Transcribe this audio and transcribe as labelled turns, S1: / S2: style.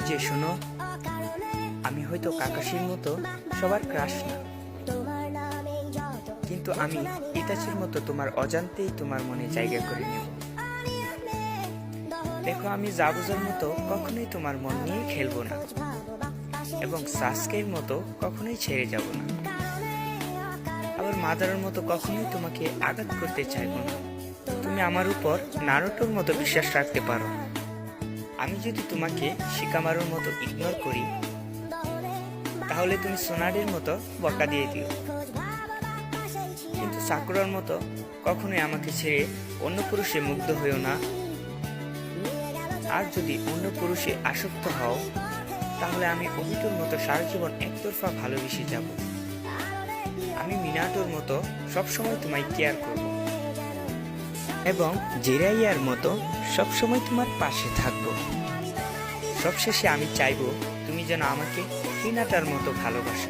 S1: যে শোনো, আমি হয়তো কাকাশির মতো সবার ক্রাশ না, কিন্তু আমি ইতাচির মতো তোমার অজান্তেই তোমার মনে জায়গা করে নেব। দেখো, আমি জাবুজের মতো কখনোই তোমার মন নিয়ে খেলবো না, এবং সাসকের মতো কখনোই ছেড়ে যাব না। আবার মাদারের মতো কখনোই তোমাকে আঘাত করতে চাইবো না। তুমি আমার উপর নারুটোর মতো বিশ্বাস রাখতে পারো। আমি যদি তোমাকে শিকামারুর মতো ইগনোর করি, তাহলে তুমি সোনারির মতো বকা দিয়ে দিও, কিন্তু সাকুরার মতো কখনোই আমাকে ছেড়ে অন্য পুরুষে মুগ্ধ হইও না। আর যদি অন্য পুরুষে আসক্ত হও, তাহলে আমি অভিটোর মতো সারা জীবন একতরফা ভালোবেসে যাব। আমি মিনাটোর মতো সবসময় তোমায় কেয়ার করব, এবং জেরাইয়ার মতো সবসময় তোমার পাশে থাকব। সবশেষে আমি চাইবো তুমি যেন আমাকে হিনাটার মতো ভালোবাসো।